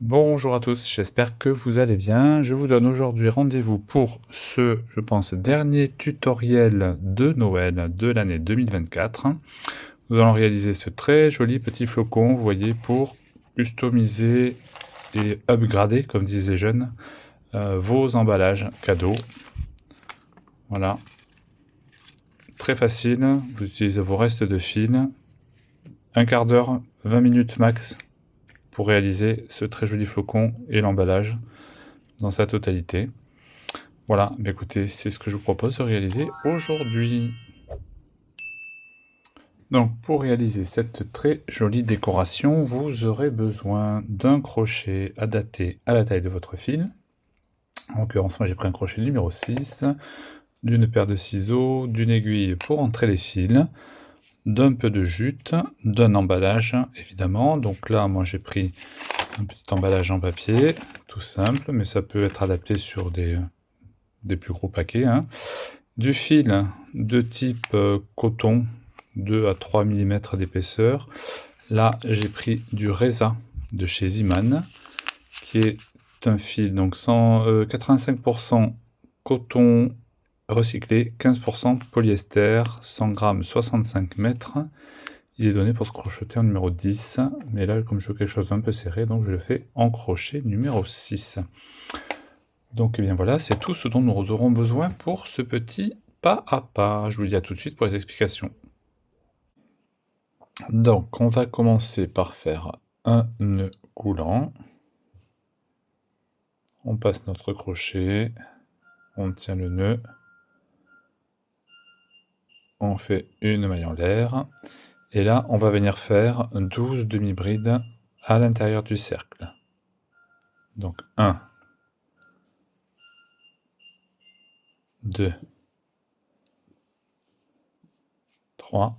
Bonjour à tous, j'espère que vous allez bien. Je vous donne aujourd'hui rendez-vous pour ce, je pense, dernier tutoriel de Noël de l'année 2024. Nous allons réaliser ce très joli petit flocon, vous voyez, pour customiser et upgrader, comme disent les jeunes, vos emballages cadeaux. Voilà. Très facile, vous utilisez vos restes de fil. Un quart d'heure, 20 minutes max pour réaliser ce très joli flocon et l'emballage dans sa totalité. Voilà, bah écoutez, c'est ce que je vous propose de réaliser aujourd'hui. Donc, pour réaliser cette très jolie décoration, vous aurez besoin d'un crochet adapté à la taille de votre fil. En l'occurrence, moi j'ai pris un crochet numéro 6, d'une paire de ciseaux, d'une aiguille pour entrer les fils, d'un peu de jute, d'un emballage évidemment. Donc là, moi j'ai pris un petit emballage en papier, tout simple, mais ça peut être adapté sur des plus gros paquets, hein. Du fil de type coton, 2 à 3 mm d'épaisseur. Là, j'ai pris du Reza de chez Ziman, qui est un fil donc 85% coton recyclé, 15% polyester, 100 grammes, 65 mètres. Il est donné pour se crocheter en numéro 10, mais là, comme je veux quelque chose d'un peu serré, donc je le fais en crochet numéro 6. Donc, eh bien voilà, c'est tout ce dont nous aurons besoin pour ce petit pas à pas. Je vous le dis à tout de suite pour les explications. Donc, on va commencer par faire un nœud coulant. On passe notre crochet, on tient le nœud, on fait une maille en l'air, et là, on va venir faire 12 demi-brides à l'intérieur du cercle. Donc, 1, 2, 3,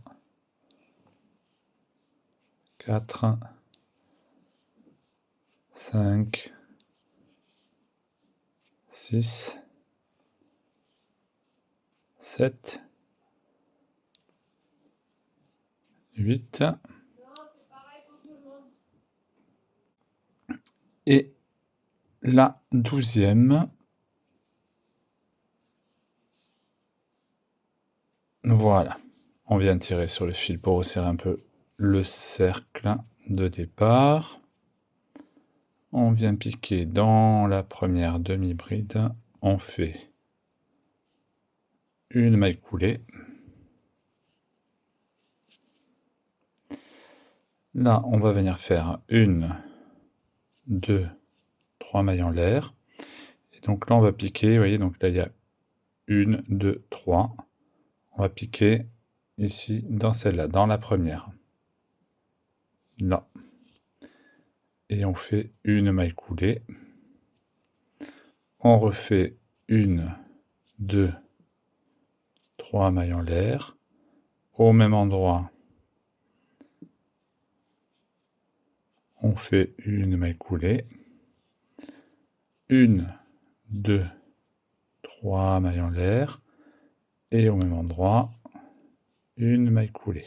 4, 5, 6, 7, 8, et la 12e. Voilà. On vient tirer sur le fil pour resserrer un peu le cercle de départ. On vient piquer dans la première demi-bride. On fait une maille coulée. Là, on va venir faire 1, 2, 3 mailles en l'air. Et donc là, on va piquer, vous voyez, donc là, il y a 1, 2, 3. On va piquer ici, dans celle-là, dans la première. Là. Et on fait une maille coulée. On refait 1, 2, 3 mailles en l'air. Au même endroit, on fait une maille coulée. 1, 2, 3 mailles en l'air. Et au même endroit, une maille coulée.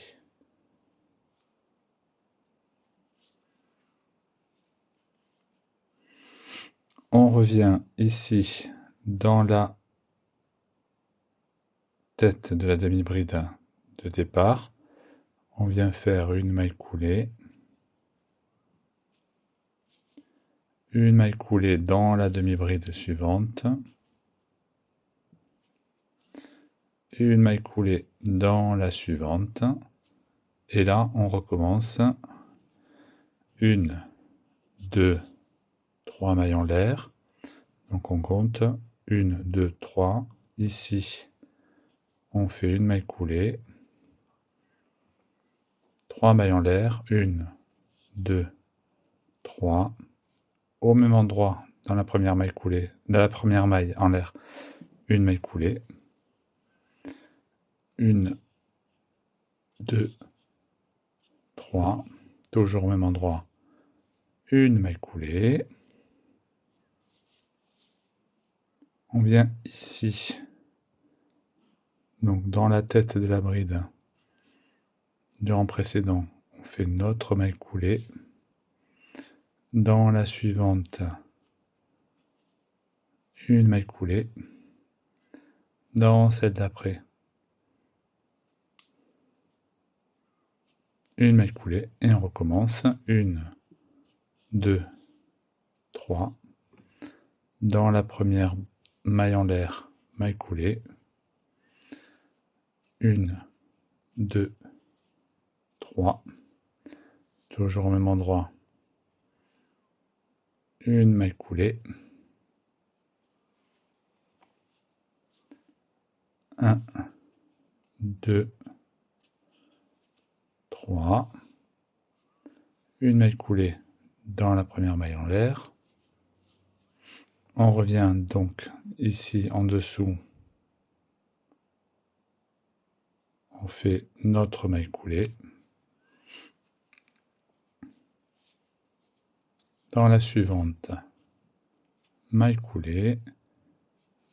On revient ici dans la tête de la demi-bride de départ. On vient faire une maille coulée. Une maille coulée dans la demi-bride suivante. Une maille coulée dans la suivante. Et là, on recommence. 1, 2, 3 mailles en l'air. Donc on compte 1, 2, 3. Ici, on fait une maille coulée. 3 mailles en l'air. 1, 2, 3. Au même endroit, dans la première maille coulée, dans la première maille en l'air, une maille coulée. 1, 2, 3. Toujours au même endroit, une maille coulée. On vient ici, donc dans la tête de la bride du rang précédent, on fait notre maille coulée. Dans la suivante, une maille coulée. Dans celle d'après, une maille coulée et on recommence. 1, 2, 3. Dans la première maille en l'air, maille coulée. 1, 2, 3. Toujours au même endroit. Une maille coulée. 1, 2, 3. Une maille coulée dans la première maille en l'air. On revient donc ici en dessous. On fait notre maille coulée. Dans la suivante, maille coulée.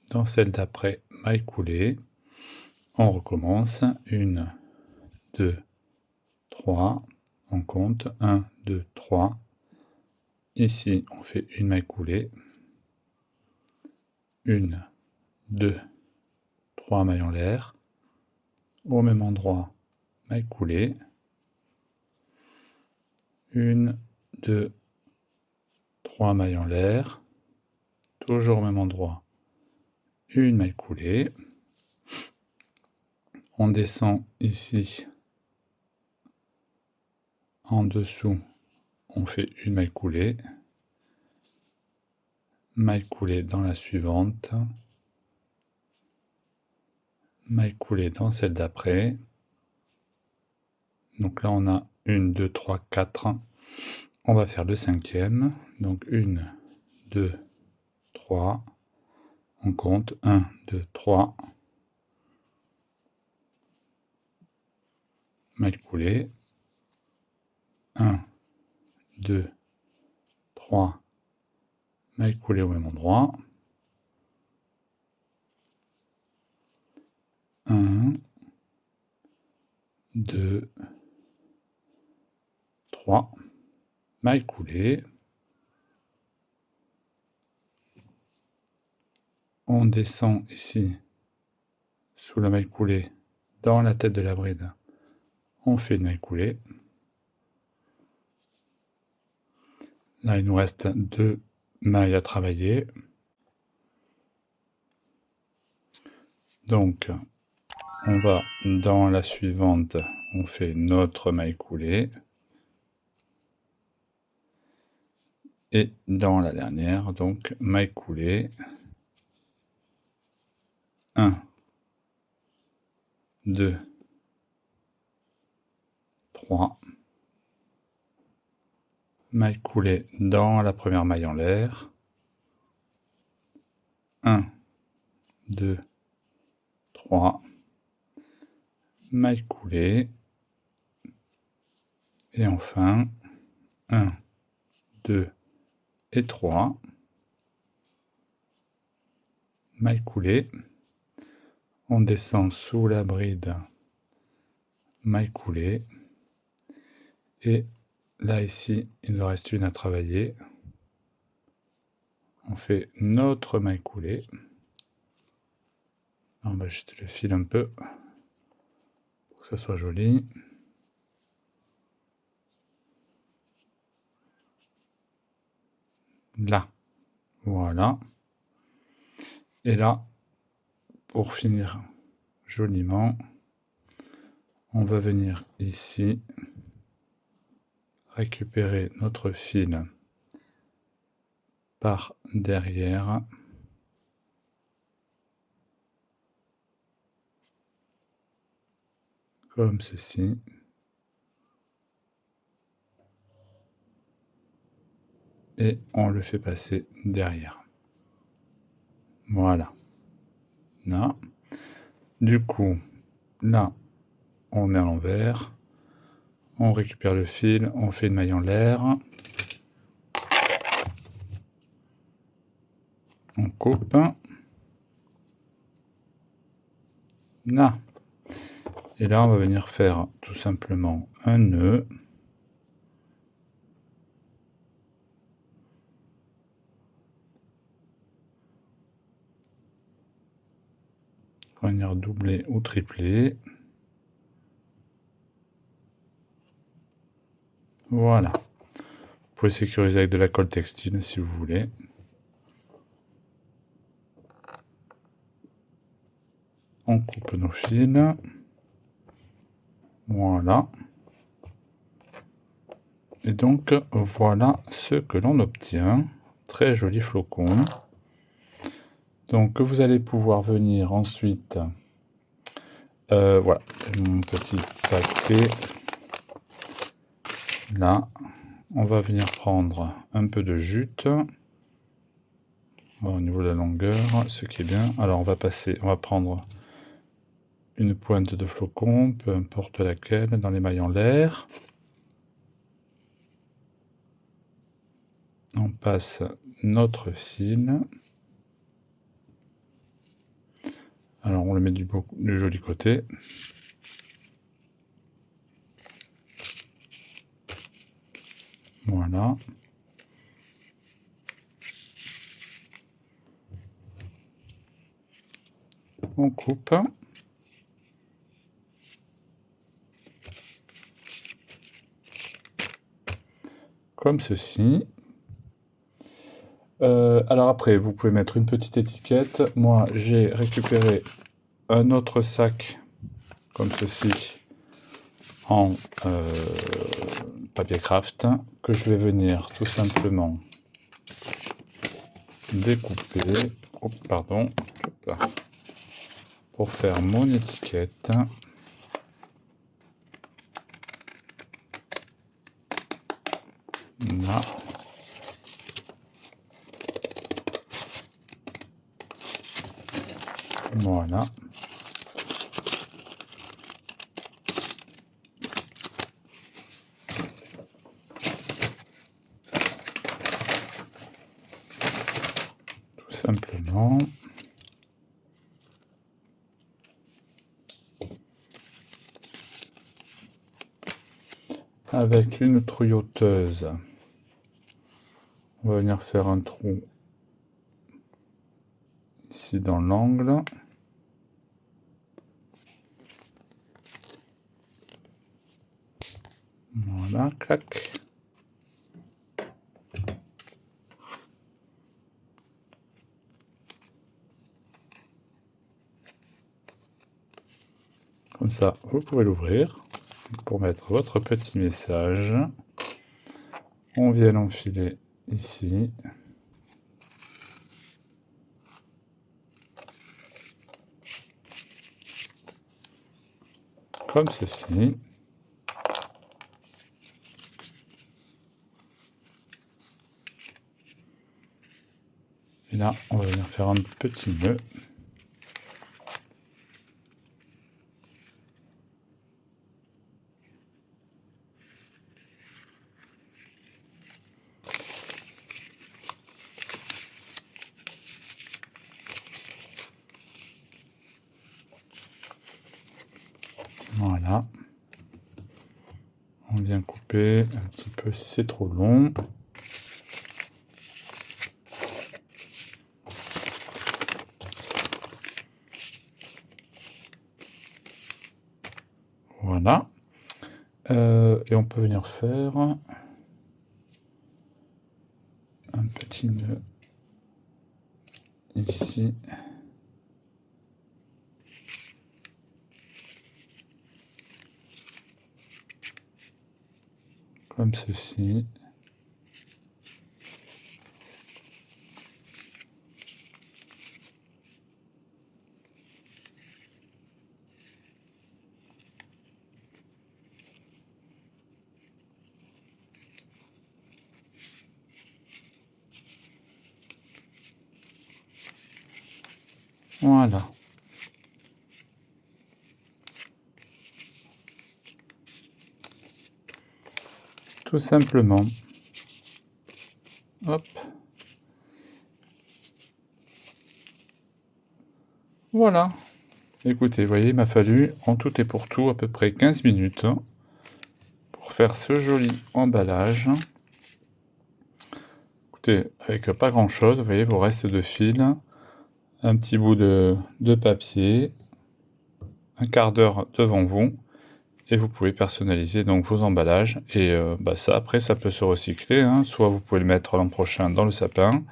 Dans celle d'après, maille coulée. On recommence. 1, 2, 3. On compte. 1, 2, 3. Ici, on fait une maille coulée. 1, 2, 3 mailles en l'air. Au même endroit, maille coulée. 1, 2, 3 mailles en l'air. Toujours au même endroit, une maille coulée. On descend ici. En dessous, on fait une maille coulée. Maille coulée dans la suivante. Maille coulée dans celle d'après. Donc là, on a 1, 2, 3, 4. On va faire le 5e. Donc 1, 2, 3. On compte. 1, 2, 3. Maille coulée. 1, 2, 3. Maille coulée au même endroit. 1, 2, 3. Maille coulée. On descend ici sous la maille coulée dans la tête de la bride. On fait une maille coulée. Là, il nous reste 2 mailles à travailler. Donc, on va dans la suivante, on fait notre maille coulée. Et dans la dernière, donc, maille coulée. 1, 2, 3. Maille coulée dans la première maille en l'air. 1, 2, 3. Maille coulée. Et enfin, 1, 2 et 3. Maille coulée. On descend sous la bride, maille coulée. Et là, ici, il nous reste une à travailler. On fait notre maille coulée. On va ajuster le fil un peu pour que ça soit joli. Là, voilà. Et là, pour finir joliment, on va venir ici récupérer notre fil par derrière. Comme ceci. Et on le fait passer derrière. Voilà. Là. Du coup, là, on met à l'envers. On récupère le fil, on fait une maille en l'air. On coupe. Là. Et là, on va venir faire tout simplement un nœud. venir doubler ou tripler. Voilà. Vous pouvez sécuriser avec de la colle textile si vous voulez. On coupe nos fils. Voilà. Et donc, voilà ce que l'on obtient. Très joli flocon. Donc, vous allez pouvoir venir ensuite... voilà, mon petit paquet. Là, on va venir prendre un peu de jute. Au niveau de la longueur, ce qui est bien. Alors, on va prendre une pointe de flocon, peu importe laquelle, dans les mailles en l'air. On passe notre fil. Alors on le met du joli côté. Voilà. On coupe. Comme ceci. Alors après, vous pouvez mettre une petite étiquette. Moi, j'ai récupéré un autre sac, comme ceci, en papier craft, que je vais venir tout simplement découper. Oh, pardon. Pour faire mon étiquette. Là. Voilà. Tout simplement. Avec une trouilloteuse, on va venir faire un trou ici dans l'angle. Voilà, clac. Comme ça, vous pouvez l'ouvrir pour mettre votre petit message. On vient l'enfiler ici. Comme ceci. Et là, on va venir faire un petit nœud. Voilà. On vient couper un petit peu si c'est trop long. Voilà. Et on peut venir faire un petit nœud ici. Comme ceci. Voilà. Tout simplement. Hop. Voilà. Écoutez, vous voyez, il m'a fallu en tout et pour tout à peu près 15 minutes pour faire ce joli emballage. Écoutez, avec pas grand chose, vous voyez vos restes de fil, un petit bout de papier, un quart d'heure devant vous, et vous pouvez personnaliser donc vos emballages, et ça après ça peut se recycler, hein. Soit vous pouvez le mettre l'an prochain dans le sapin,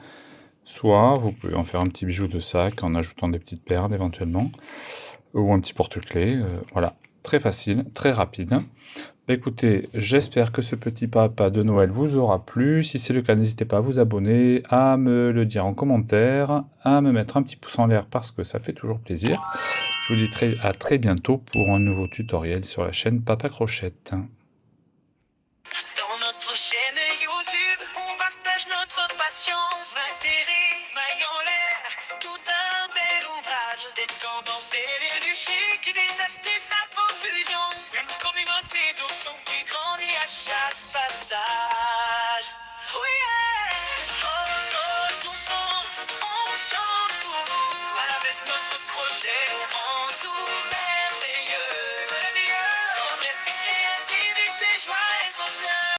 soit vous pouvez en faire un petit bijou de sac en ajoutant des petites perles éventuellement, ou un petit porte-clés, voilà. Très facile, très rapide. Écoutez, j'espère que ce petit pas de Noël vous aura plu. Si c'est le cas, n'hésitez pas à vous abonner, à me le dire en commentaire, à me mettre un petit pouce en l'air parce que ça fait toujours plaisir. Je vous dis à très bientôt pour un nouveau tutoriel sur la chaîne Papa Crochette. Dans notre chaîne YouTube, on partage notre passion. Ma série, maille en l'air, tout un bel ouvrage. Des tendances et du chic, des astuces à profusion. Une communauté d'ours qui grandit à chaque passage. Oui, yeah. Oh, nos oursons, on chante pour vous. Avec notre projet en tout.